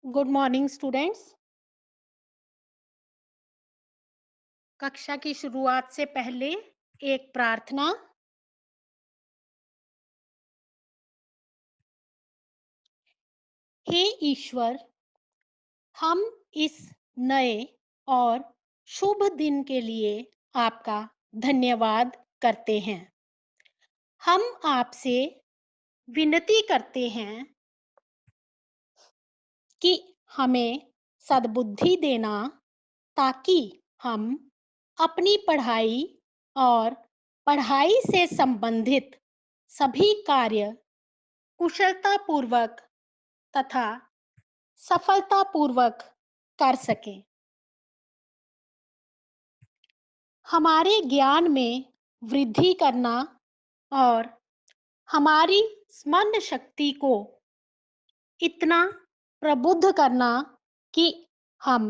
Good morning students. कक्षा की शुरुआत से पहले एक प्रार्थना। हे ईश्वर, हम इस नए और शुभ दिन के लिए आपका धन्यवाद करते हैं। हम आपसे विनती करते हैं कि हमें सद्बुद्धि देना, ताकि हम अपनी पढ़ाई और पढ़ाई से संबंधित सभी कार्य कुशलतापूर्वक तथा सफलतापूर्वक कर सकें। हमारे ज्ञान में वृद्धि करना और हमारी स्मरण शक्ति को इतना प्रबुद्ध करना कि हम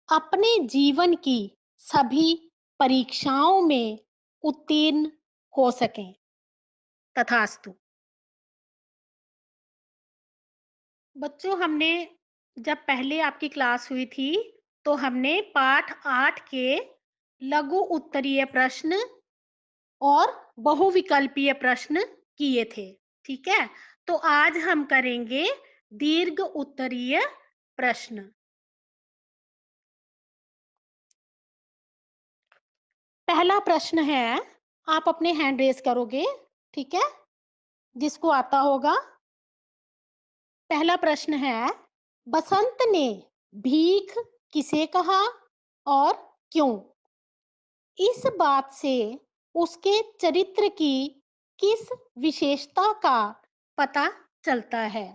अपने जीवन की सभी परीक्षाओं में उत्तीर्ण हो सकें। तथास्तु। बच्चों, हमने जब पहले आपकी क्लास हुई थी तो हमने पाठ 8 के लघु उत्तरीय प्रश्न और बहुविकल्पीय प्रश्न किए थे। ठीक है, तो आज हम करेंगे दीर्घ उत्तरीय प्रश्न। पहला प्रश्न है, आप अपने हैंड रेज करोगे, ठीक है, जिसको आता होगा। पहला प्रश्न है, बसंत ने भीख किसे कहा और क्यों? इस बात से उसके चरित्र की किस विशेषता का पता चलता है?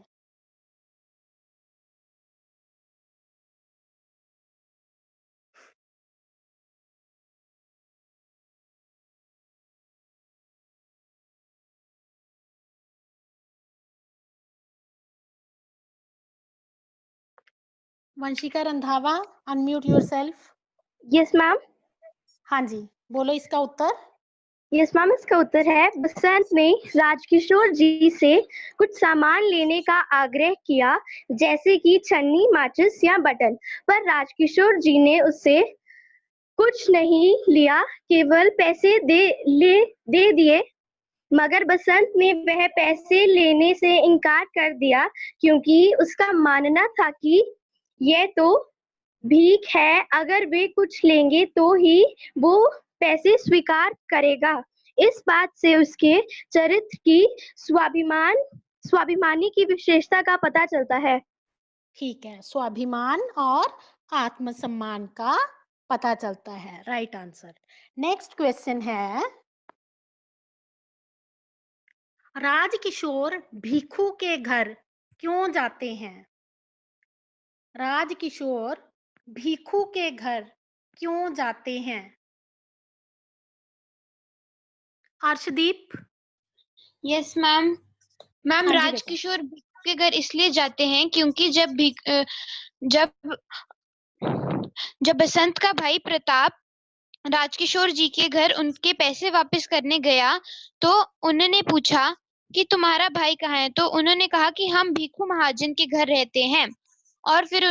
Vanshika Randhawa, unmute yourself. Yes ma'am. हाँ जी, बोलो इसका उत्तर। यस मैम, इसका उत्तर है, बसंत ने राजकिशोर जी से कुछ सामान लेने का आग्रह किया, जैसे कि छन्नी, माचिस या बटन, पर राजकिशोर जी ने उससे कुछ नहीं लिया, केवल पैसे दे दिए। मगर बसंत ने वह पैसे लेने से इनकार कर दिया, क्योंकि उसका मानना था कि यह तो भीख है, अगर वे कुछ लेंगे तो ही वो पैसे स्वीकार करेगा। इस बात से उसके चरित्र की स्वाभिमानी की विशेषता का पता चलता है। ठीक है, स्वाभिमान और आत्मसम्मान का पता चलता है। Right answer. नेक्स्ट क्वेश्चन है, राजकिशोर भिखू के घर क्यों जाते हैं? राजकिशोर भिखू के घर क्यों जाते हैं? अर्शदीप। Yes ma'am. मैम, हाँ जी बेटा। राजकिशोर भिखू के घर इसलिए जाते हैं क्योंकि जब जब बसंत का भाई प्रताप राजकिशोर जी के घर उनके पैसे वापस करने गया, तो उन्होंने पूछा कि तुम्हारा भाई कहाँ है, तो उन्होंने कहा कि हम भिखू महाजन के घर रहते हैं। और फिर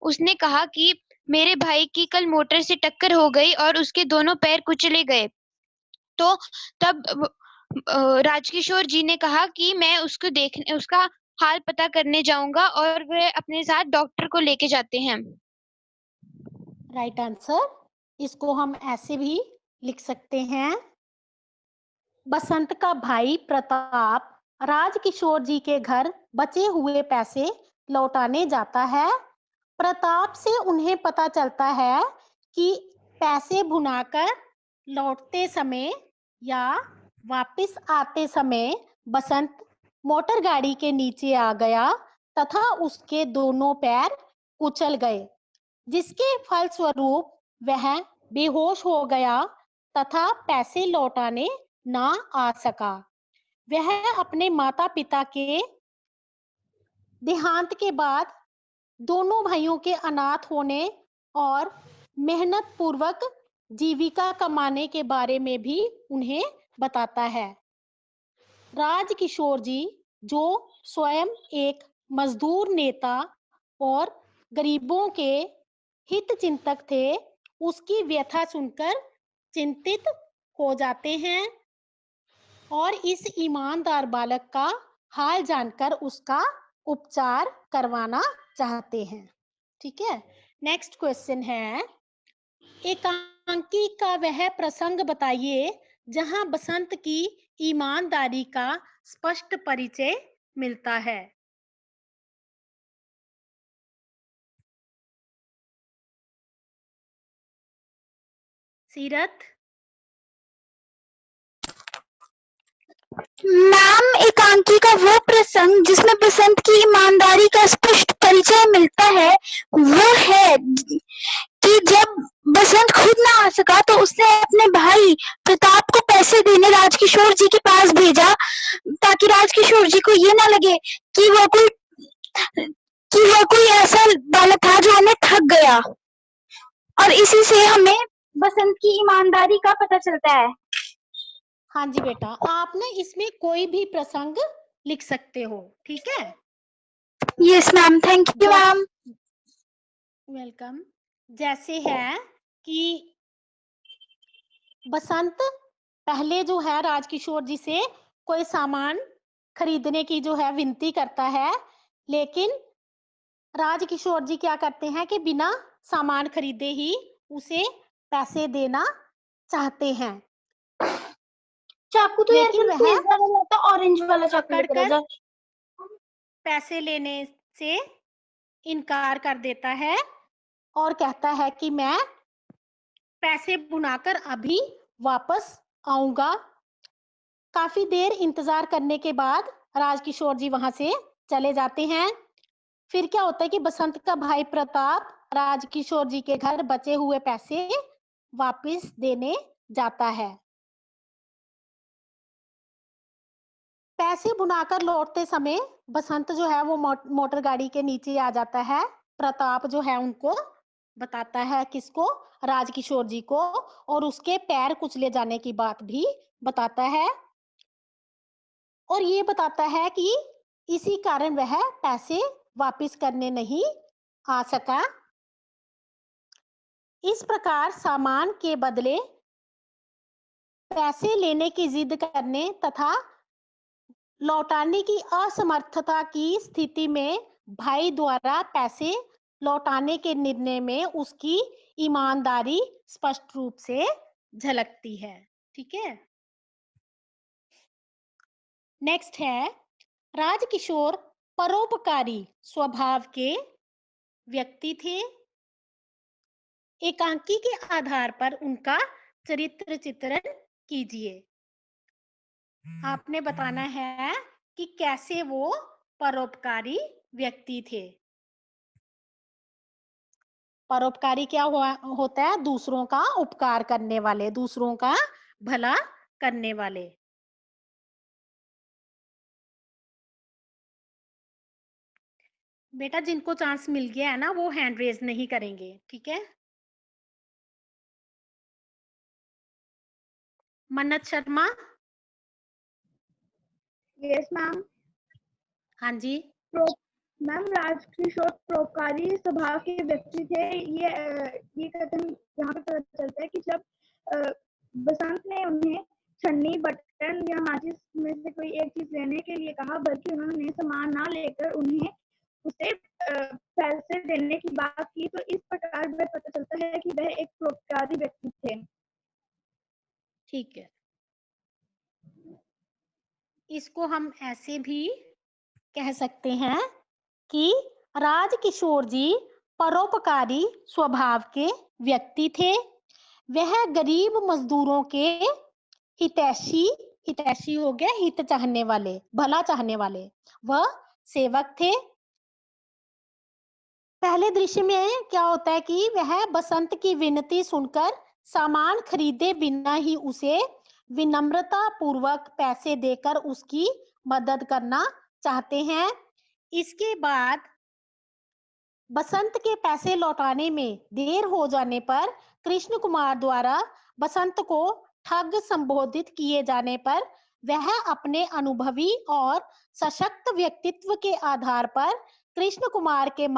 उसने कहा कि मेरे भाई की कल मोटर से टक्कर हो गई और उसके दोनों पैर कुचले गए। तो तब राजकिशोर जी ने कहा कि मैं उसका हाल पता करने जाऊंगा, और वे अपने साथ डॉक्टर को लेके जाते हैं। Right answer. इसको हम ऐसे भी लिख सकते हैं, बसंत का भाई प्रताप राजकिशोर जी के घर बचे हुए पैसे लौटाने जाता है। प्रताप से उन्हें पता चलता है कि पैसे भुनाकर लौटते समय या वापस आते समय बसंत मोटर गाड़ी के नीचे आ गया तथा उसके दोनों पैर कुचल गए, जिसके फलस्वरूप वह बेहोश हो गया तथा पैसे लौटाने ना आ सका। वह अपने माता पिता के देहांत के बाद दोनों भाइयों के अनाथ होने और मेहनत पूर्वक जीविका कमाने के बारे में भी उन्हें बताता है। राजकिशोर जी, जो स्वयं एक मजदूर नेता और गरीबों के हित चिंतक थे, उसकी व्यथा सुनकर चिंतित हो जाते हैं और इस ईमानदार बालक का हाल जानकर उसका उपचार करवाना चाहते हैं। ठीक है, नेक्स्ट क्वेश्चन है, एकांकी का वह प्रसंग बताइए जहां बसंत की ईमानदारी का स्पष्ट परिचय मिलता है। सीरत। मैम, एकांकी का वो प्रसंग जिसमें बसंत की ईमानदारी का स्पष्ट परिचय मिलता है वो है कि जब बसंत खुद ना आ सका तो उसने अपने भाई प्रताप को पैसे देने राजकिशोर जी के पास भेजा, ताकि राजकिशोर जी को ये ना लगे कि वो कोई ऐसा बालक था जो हमें ठग गया। और इसी से हमें बसंत की ईमानदारी का पता चलता है। हाँ जी बेटा, आप ना इसमें कोई भी प्रसंग लिख सकते हो। ठीक है, yes ma'am, thank you ma'am. Welcome. जैसे है कि बसंत पहले जो है राजकिशोर जी से कोई सामान खरीदने की जो है विनती करता है, लेकिन राजकिशोर जी क्या करते हैं कि बिना सामान खरीदे ही उसे पैसे देना चाहते हैं। चाकू तो यार लेकिन सिर्फ वह वाला लाता, ऑरेंज वाला चाकू लेकर आ जा। पैसे लेने से इनकार कर देता है और कहता है कि मैं पैसे बुनाकर अभी वापस आऊंगा। काफी देर इंतजार करने के बाद राजकिशोर जी वहां से चले जाते हैं। फिर क्या होता है कि बसंत का भाई प्रताप राजकिशोर जी के घर बचे हुए पैसे वापस देने जाता है। पैसे बुनाकर लौटते समय बसंत जो है वो मोटर गाड़ी के नीचे आ जाता है। प्रताप जो है उनको बताता है, किसको? राजकिशोर जी को, और उसके पैर कुचले जाने की बात भी बताता है और ये बताता है कि इसी कारण वह पैसे वापस करने नहीं आ सका। इस प्रकार सामान के बदले पैसे लेने की जिद करने तथा लौटाने की असमर्थता की स्थिति में भाई द्वारा पैसे लौटाने के निर्णय में उसकी ईमानदारी स्पष्ट रूप से झलकती है। ठीक है, नेक्स्ट है, राजकिशोर परोपकारी स्वभाव के व्यक्ति थे। एकांकी के आधार पर उनका चरित्र चित्रण कीजिए। आपने बताना है कि कैसे वो परोपकारी व्यक्ति थे। परोपकारी क्या होता है? दूसरों का उपकार करने वाले, दूसरों का भला करने वाले। बेटा जिनको चांस मिल गया है ना वो हैंड रेज नहीं करेंगे। ठीक है, मन्नत शर्मा। Yes ma'am. हाँ जी। मैम, राजकिशोर परोपकारी स्वभाव के व्यक्ति थे। ये कथन यहाँ पे पता चलता है कि जब बसंत ने उन्हें छन्नी, बटन या माचिस में से कोई एक चीज लेने के लिए कहा, बल्कि उन्होंने सामान ना लेकर उन्हें उसे पैसे देने की बात की, तो इस प्रकार वह पता चलता है कि वह एक परोपकारी व्यक्ति थे। ठीक है, इसको हम ऐसे भी कह सकते हैं कि राजकिशोर जी परोपकारी स्वभाव के व्यक्ति थे। वह गरीब मजदूरों के हितैषी, हितैषी हो गया हित चाहने वाले, भला चाहने वाले, वह सेवक थे। पहले दृश्य में क्या होता है कि वह बसंत की विनती सुनकर सामान खरीदे बिना ही उसे विनम्रता पूर्वक पैसे देकर उसकी मदद करना चाहते हैं। इसके बाद बसंत के पैसे लौटाने में देर हो जाने पर कृष्ण कुमार द्वारा बसंत को ठग संबोधित किए जाने पर वह अपने अनुभवी और सशक्त व्यक्तित्व के आधार पर कृष्ण कुमार के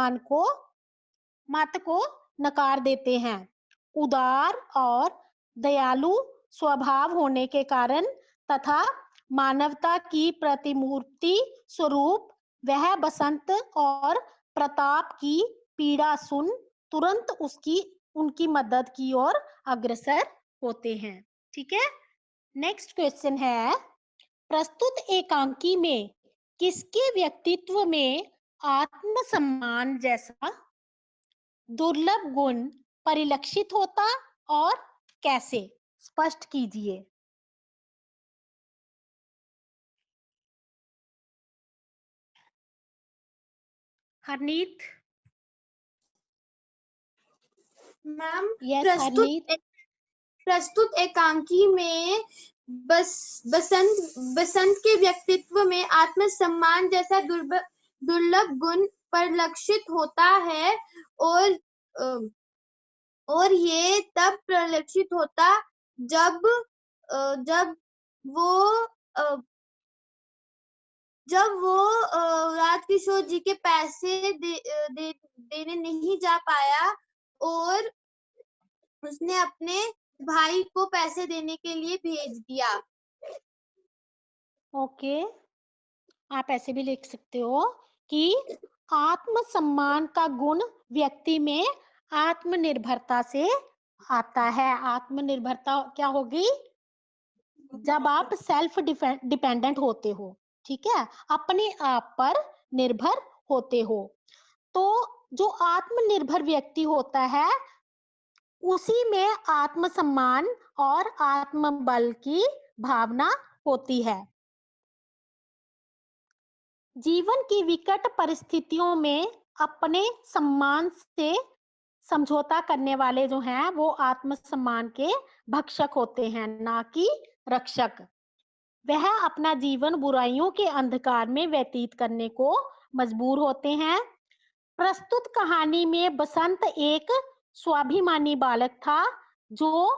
मत को नकार देते हैं। उदार और दयालु स्वभाव होने के कारण तथा मानवता की प्रतिमूर्ति स्वरूप वह बसंत और प्रताप की पीड़ा सुन तुरंत उनकी मदद की ओर अग्रसर होते हैं। ठीक है, नेक्स्ट क्वेश्चन है, प्रस्तुत एकांकी में किसके व्यक्तित्व में आत्मसम्मान जैसा दुर्लभ गुण परिलक्षित होता और कैसे? स्पष्ट कीजिए। हरनीत। Ma'am, yes Harneet. प्रस्तुत एकांकी में बसंत के व्यक्तित्व में आत्मसम्मान जैसा दुर्लभ गुण परिलक्षित होता है और ये तब परिलक्षित होता जब वो राजकिशोर जी के पैसे देने नहीं जा पाया और उसने अपने भाई को पैसे देने के लिए भेज दिया। ओके, आप ऐसे भी लिख सकते हो कि आत्मसम्मान का गुण व्यक्ति में आत्मनिर्भरता से आता है। आत्मनिर्भरता क्या होगी? जब आप सेल्फ डिपेंडेंट होते हो, ठीक है, अपने आप पर निर्भर होते हो। तो जो आत्मनिर्भर व्यक्ति होता है उसी में आत्मसम्मान और आत्मबल की भावना होती है। जीवन की विकट परिस्थितियों में अपने सम्मान से समझौता करने वाले जो हैं वो आत्मसम्मान के भक्षक होते हैं, ना कि रक्षक। वह अपना जीवन बुराइयों के अंधकार में व्यतीत करने को मजबूर होते हैं। प्रस्तुत कहानी में बसंत एक स्वाभिमानी बालक था जो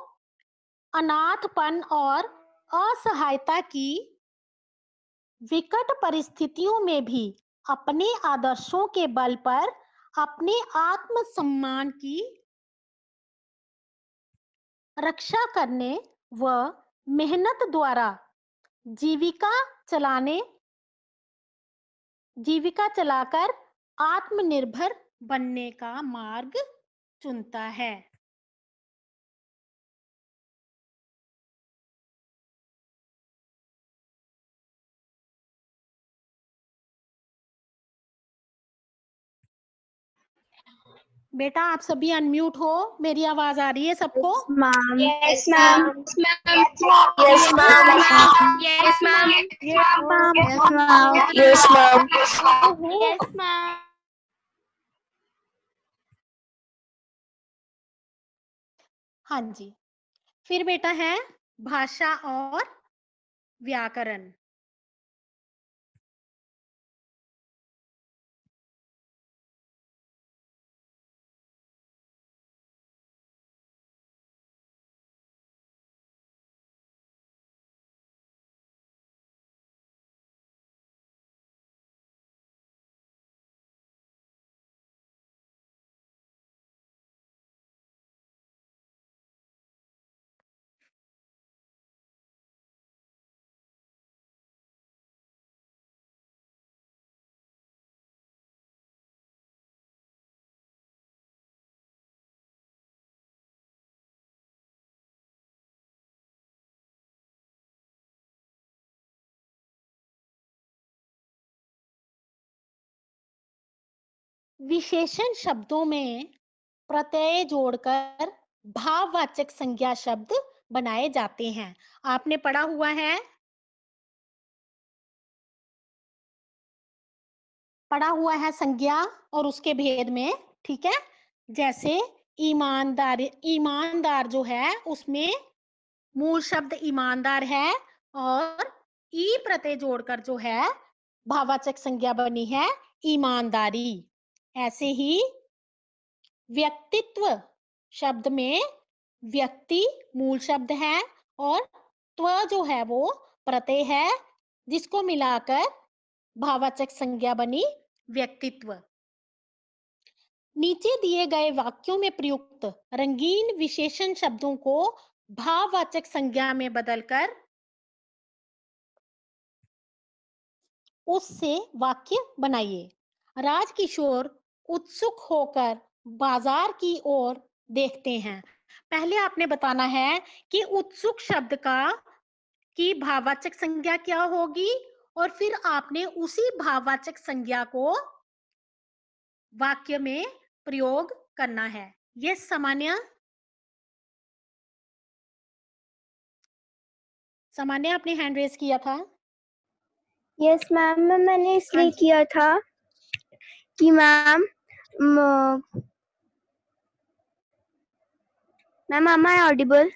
अनाथपन और असहायता की विकट परिस्थितियों में भी अपने आदर्शों के बल पर अपने आत्मसम्मान की रक्षा करने व मेहनत द्वारा जीविका चलाकर आत्मनिर्भर बनने का मार्ग चुनता है। बेटा आप सभी अनम्यूट हो, मेरी आवाज आ रही है सबको? Yes, ma'am. Yes, ma'am. Yes, ma'am. Yes, ma'am. Yes, ma'am. हाँ जी, फिर बेटा है भाषा और व्याकरण। विशेषण शब्दों में प्रत्यय जोड़कर भाववाचक संज्ञा शब्द बनाए जाते हैं। आपने पढ़ा हुआ है, संज्ञा और उसके भेद में, ठीक है। जैसे ईमानदार जो है उसमें मूल शब्द ईमानदार है और ई प्रत्यय जोड़कर जो है भाववाचक संज्ञा बनी है ईमानदारी। ऐसे ही व्यक्तित्व शब्द में व्यक्ति मूल शब्द है और त्व जो है वो प्रत्यय है, जिसको मिलाकर भाववाचक संज्ञा बनी व्यक्तित्व। नीचे दिए गए वाक्यों में प्रयुक्त रंगीन विशेषण शब्दों को भाववाचक संज्ञा में बदलकर उससे वाक्य बनाइए। राजकिशोर उत्सुक होकर बाजार की ओर देखते हैं। पहले आपने बताना है कि उत्सुक शब्द की भाववाचक संज्ञा क्या होगी और फिर आपने उसी भाववाचक संज्ञा को वाक्य में प्रयोग करना है। ये सामान्य आपने हैंड रेज किया था। यस मैम, मैंने इसलिए किया था कि ma'am am I audible?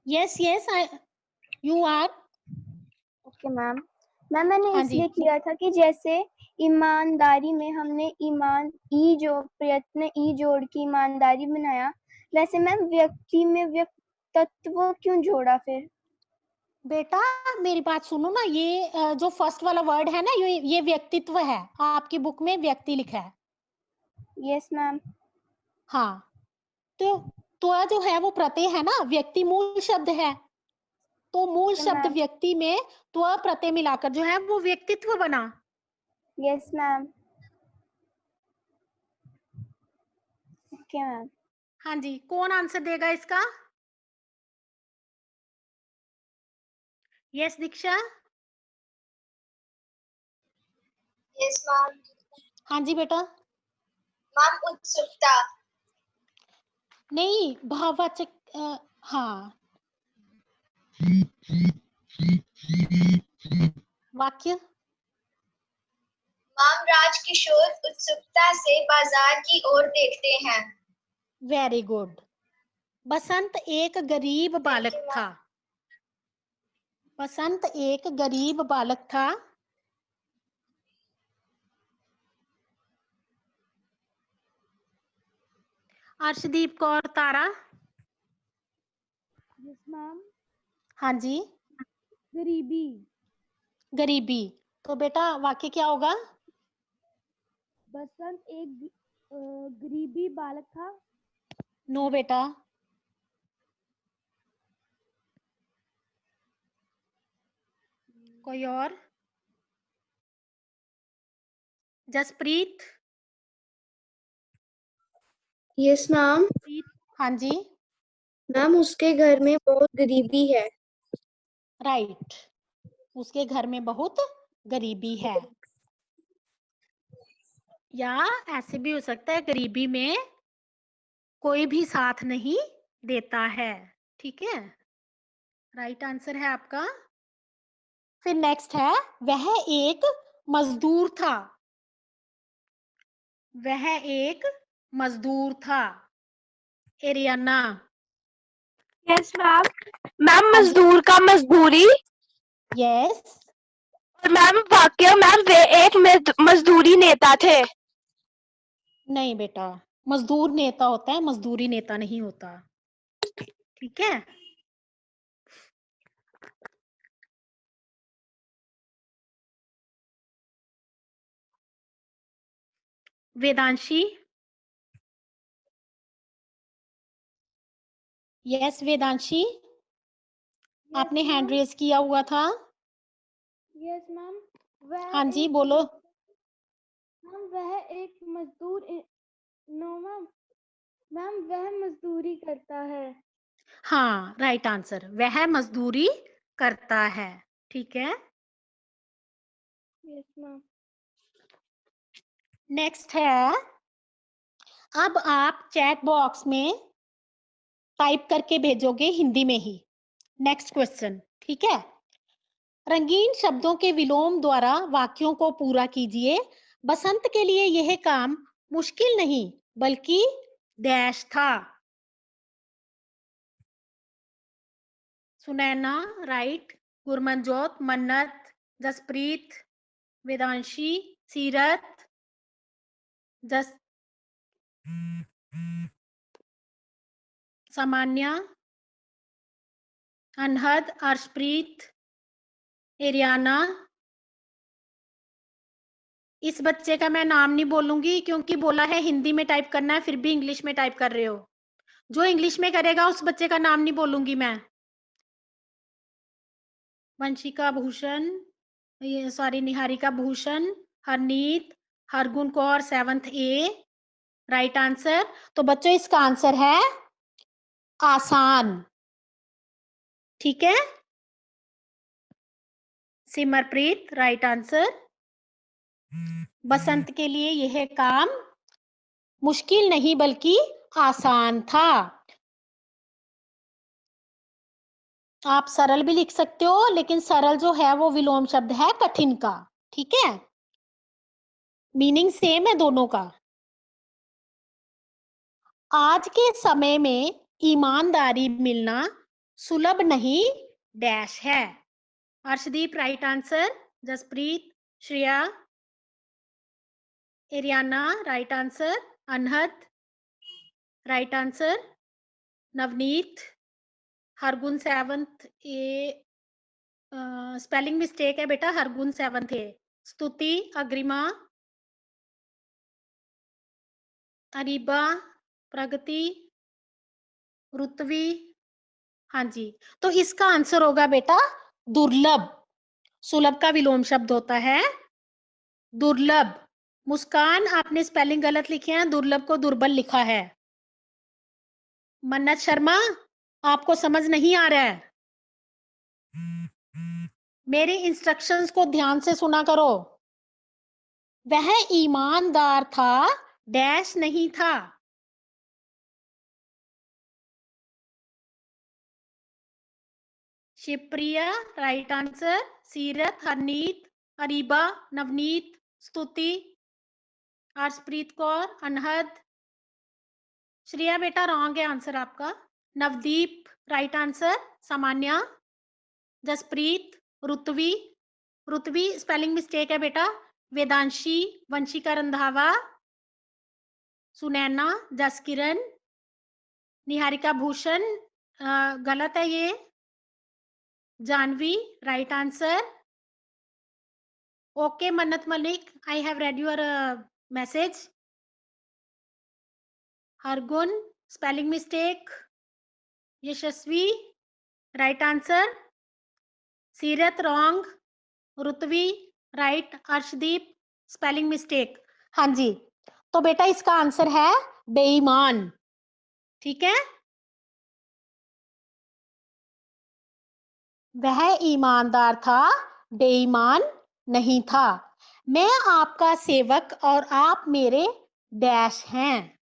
Yes you are. Okay ma'am. मैंने हाँ जी। इसलिए किया था कि जैसे ईमानदारी में हमने प्रयत्न ई जोड़ के ईमानदारी बनाया, वैसे मैम व्यक्ति में व्यक्तित्व क्यों जोड़ा फिर? बेटा मेरी बात सुनो ना, ये जो फर्स्ट वाला वर्ड है ना, ये व्यक्तित्व है। आपकी बुक में व्यक्ति लिखा है। Yes ma'am. हाँ, तो जो है वो प्रत्यय है ना, व्यक्ति मूल शब्द है, तो मूल शब्द व्यक्ति में त्व प्रत्यय मिलाकर जो है वो व्यक्तित्व बना। Yes ma'am. Okay ma'am. हाँ जी, कौन आंसर देगा इसका? यस दीक्षा। Yes ma'am. हाँ जी बेटा। मैम उत्सुकता। नहीं, भाववाचक हाँ, वाक्य। मैम राजकिशोर उत्सुकता से बाजार की ओर देखते हैं। Very good. बसंत एक गरीब बालक था। बसंत एक गरीब बालक था। अर्शदीप कौर तारा। Yes ma'am. हाँ जी। गरीबी। गरीबी, तो बेटा वाक्य क्या होगा? बसंत एक गरीबी बालक था। नो बेटा। कोई और? जसप्रीत। Yes ma'am. हाँ जी। मैम उसके घर में बहुत गरीबी है। राइट, उसके घर में बहुत गरीबी है। या ऐसे भी हो सकता है गरीबी में कोई भी साथ नहीं देता है। ठीक है, राइट आंसर है आपका। फिर नेक्स्ट है, वह एक मजदूर था। वह एक मजदूर था। एरियाना। Yes ma'am. मैम मजदूर का मजदूरी। यस। और मैम वाक्य मैम वे एक मजदूरी नेता थे। नहीं बेटा, मजदूर नेता होता है, मजदूरी नेता नहीं होता। ठीक है। वेदांशी। यस वेदांशी, आपने हैंड रेज किया हुआ था। Yes ma'am. हाँ जी बोलो। मैम वह एक मजदूर नो मैम। मैम वह मजदूरी करता है। हाँ, राइट आंसर, वह मजदूरी करता है। ठीक है। Yes ma'am. नेक्स्ट है, अब आप चैट बॉक्स में टाइप करके भेजोगे हिंदी में ही नेक्स्ट क्वेश्चन। ठीक है। रंगीन शब्दों के विलोम द्वारा वाक्यों को पूरा कीजिए। बसंत के लिए यह काम मुश्किल नहीं बल्कि डैश था। सुनैना राइट, गुरमनजोत, मन्नत, जसप्रीत, वेदांशी, सीरत, जस सामान्या, अनहद, अर्शप्रीत, एरियाना, इस बच्चे का मैं नाम नहीं बोलूंगी क्योंकि बोला है हिंदी में टाइप करना है, फिर भी इंग्लिश में टाइप कर रहे हो। जो इंग्लिश में करेगा उस बच्चे का नाम नहीं बोलूंगी मैं। वंशिका भूषण, ये sorry Niharika Bhushan, Harneet, Hargun Kaur 7th A, right answer. तो बच्चों इसका आंसर है आसान, ठीक है। Simarpreet right answer. बसंत के लिए यह काम मुश्किल नहीं बल्कि आसान था। आप सरल भी लिख सकते हो, लेकिन सरल जो है वो विलोम शब्द है कठिन का, ठीक है। मीनिंग सेम है दोनों का। आज के समय में ईमानदारी मिलना सुलभ नहीं डैश है। Arshdeep right answer. Jaspreet, Shreya, Ariana right answer. Anhad right answer. Navneet, Hargun 7th A, spelling mistake है बेटा, हरगुन 7th A। स्तुति, अग्रिमा, अरीबा, प्रगति, रुतवी, हाँ जी। तो इसका आंसर होगा बेटा दुर्लभ। सुलभ का विलोम शब्द होता है दुर्लभ। मुस्कान, आपने स्पेलिंग गलत लिखे हैं, दुर्लभ को दुर्बल लिखा है। मन्नत शर्मा, आपको समझ नहीं आ रहा है? मेरे इंस्ट्रक्शंस को ध्यान से सुना करो। वह ईमानदार था डैश नहीं था। Shivpriya right answer. सीरत, हरनीत, अरीबा, नवनीत, स्तुति, अर्शप्रीत कौर, अनहद, श्रेया बेटा रॉन्ग है आंसर आपका। Navdeep right answer. सामान्या, जसप्रीत, रुतवी, रुतवी स्पेलिंग मिस्टेक है बेटा। वेदांशी, वंशिका रंधावा, सुनैना, जसकिरण, निहारिका भूषण गलत है ये। Janvi right answer. Okay Mannat Malik, I have read your message. Hargun spelling mistake. Yashasvi right answer. Seerat wrong. Rutvi right. Arshdeep spelling mistake. हाँ जी, तो बेटा इसका आंसर है बेईमान, ठीक है। वह ईमानदार था, बेईमान नहीं था। मैं आपका सेवक और आप मेरे डैश हैं।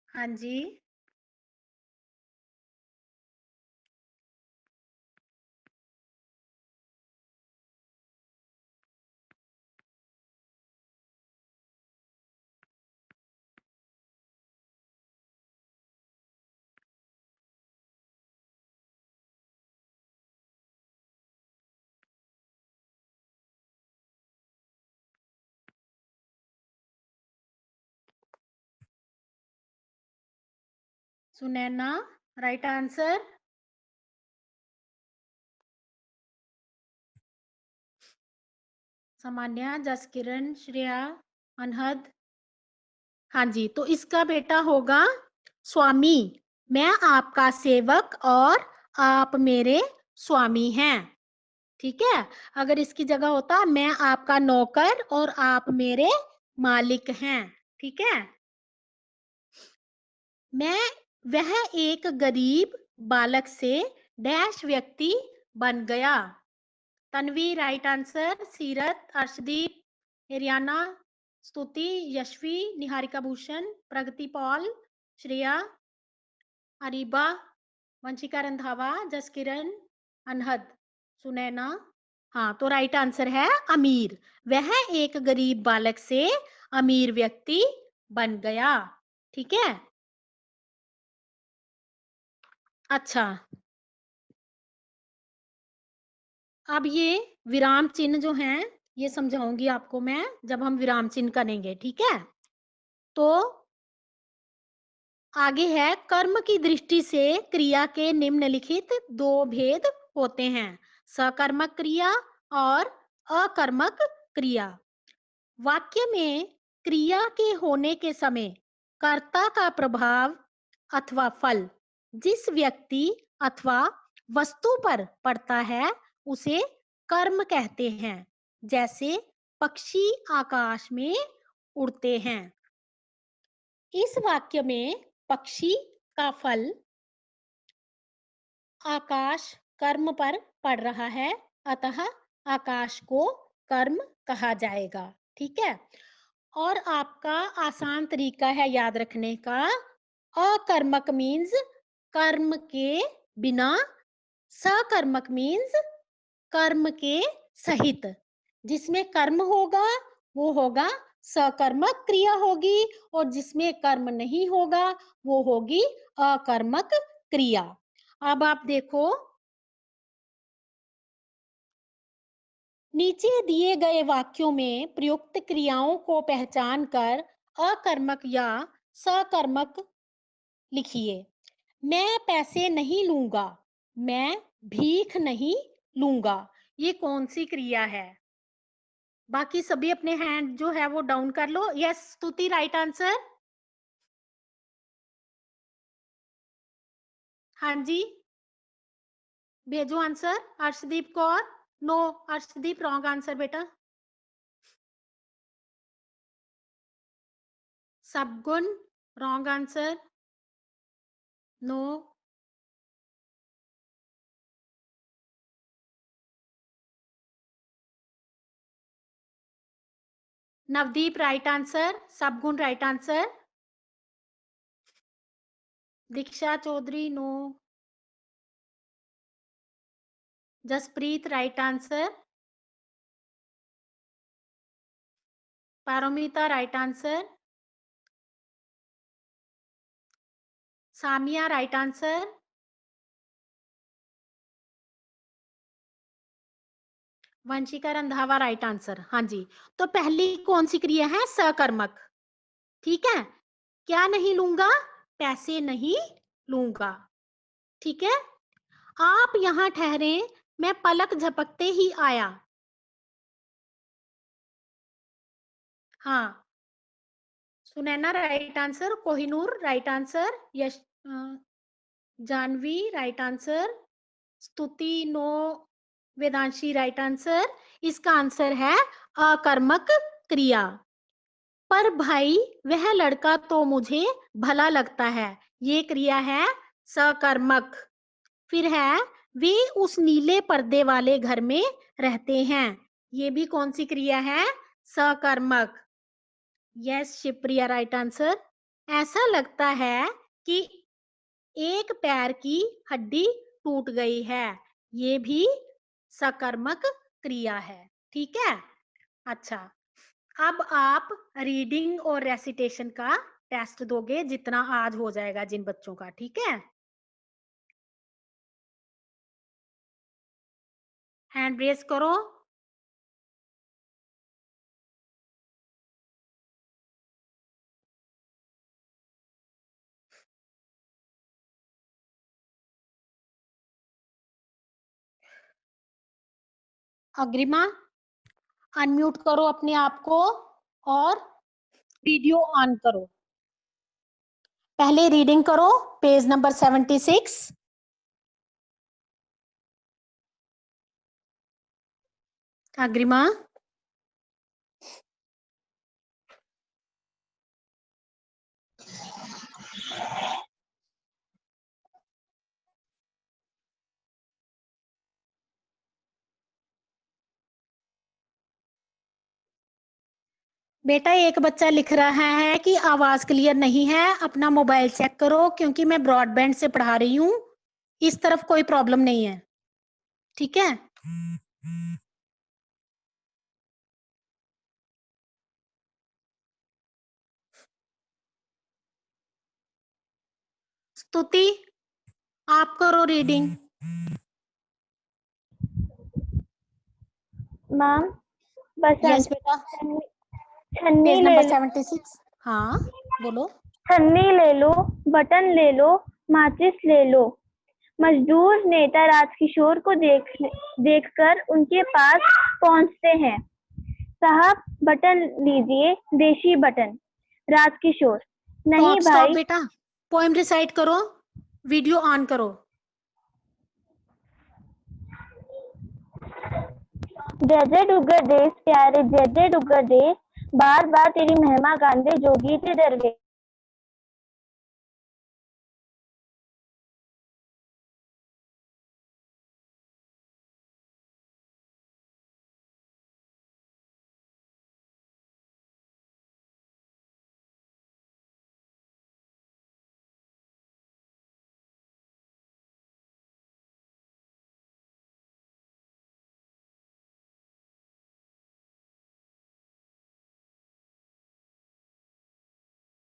हाँ जी, सुनैना राइट आंसर। सामान्या, जसकिरण, श्रेया, अनहद। हाँ जी, तो इसका बेटा होगा स्वामी। मैं आपका सेवक और आप मेरे स्वामी हैं, ठीक है। अगर इसकी जगह होता मैं आपका नौकर और आप मेरे मालिक हैं, ठीक है। वह एक गरीब बालक से डैश व्यक्ति बन गया। Tanvi right answer. सीरत, अर्शदीप, एरियाना, स्तुति, यशवी, निहारिका भूषण, प्रगति पॉल, श्रेया, अरीबा, वंशिका रंधावा, जसकिरण, अनहद, सुनैना। हाँ, तो राइट आंसर है अमीर। वह एक गरीब बालक से अमीर व्यक्ति बन गया, ठीक है। अच्छा, अब ये विराम चिन्ह जो हैं ये समझाऊंगी आपको मैं जब हम विराम चिन्ह करेंगे, ठीक है। तो आगे है, कर्म की दृष्टि से क्रिया के निम्नलिखित दो भेद होते हैं, सकर्मक क्रिया और अकर्मक क्रिया। वाक्य में क्रिया के होने के समय कर्ता का प्रभाव अथवा फल जिस व्यक्ति अथवा वस्तु पर पड़ता है उसे कर्म कहते हैं। जैसे पक्षी आकाश में उड़ते हैं। इस वाक्य में पक्षी का फल आकाश कर्म पर पड़ रहा है, अतः आकाश को कर्म कहा जाएगा, ठीक है। और आपका आसान तरीका है याद रखने का, अकर्मक मीन्स कर्म के बिना, सकर्मक मीन्स कर्म के सहित। जिसमें कर्म होगा वो होगा सकर्मक क्रिया होगी, और जिसमें कर्म नहीं होगा वो होगी अकर्मक क्रिया। अब आप देखो, नीचे दिए गए वाक्यों में प्रयुक्त क्रियाओं को पहचान कर अकर्मक या सकर्मक लिखिए। मैं पैसे नहीं लूंगा, मैं भीख नहीं लूंगा, ये कौन सी क्रिया है? बाकी सभी अपने हैंड जो है वो डाउन कर लो। Yes Stuti, right answer. हाँ जी, भेजो answer. Arshdeep Kaur, no, Arshdeep wrong answer बेटा। Sabgun, wrong answer, no. Navdeep right answer, Sabgun right answer. Diksha Chaudhary no. Jaspreet right answer. Paromita right answer. Samiya right answer. Vanshika Randhawa right answer. हाँ जी, तो पहली कौन सी क्रिया है? सकर्मक, ठीक है। क्या नहीं लूंगा? पैसे नहीं लूंगा, ठीक है। आप यहां ठहरे, मैं पलक झपकते ही आया। हाँ, Sunaina right answer, Kohinoor right answer, Yash Janvi right answer, Stuti no, Vedanshi right answer. इसका आंसर है अकर्मक क्रिया। पर भाई वह लड़का तो मुझे भला लगता है, ये क्रिया है सकर्मक। फिर है, वे उस नीले पर्दे वाले घर में रहते हैं, ये भी कौन सी क्रिया है? सकर्मक। Yes Shivpriya right answer. ऐसा लगता है कि एक पैर की हड्डी टूट गई है, ये भी सकर्मक क्रिया है, ठीक है। अच्छा, अब आप रीडिंग और रेसिटेशन का टेस्ट दोगे, जितना आज हो जाएगा जिन बच्चों का, ठीक है। हैंड रेस करो। अग्रिमा, अनम्यूट करो अपने आप को और वीडियो ऑन करो। पहले रीडिंग करो, पेज नंबर 76। अग्रिमा, बेटा एक बच्चा लिख रहा है कि आवाज क्लियर नहीं है, अपना मोबाइल चेक करो, क्योंकि मैं ब्रॉडबैंड से पढ़ा रही हूँ, इस तरफ कोई प्रॉब्लम नहीं है, ठीक है। स्तुति, आप करो रीडिंग। मैम यस बसंत बेटा, छन्नी पेज ले नंबर लो, 76। हाँ बोलो। छन्नी ले लो, बटन ले लो, माचिस ले लो। मजदूर नेता राजकिशोर को देखकर उनके पास पहुंचते हैं। साहब बटन लीजिए, देशी बटन। राजकिशोर, नहीं स्टॉप भाई, बेटा, पोएम रिसाइट करो, वीडियो ऑन करो। जय जय डुग्गर देश प्यारे, जय जय डुग्गर देश, बार बार तेरी महिमा गांदे जोगी ते दरवेश।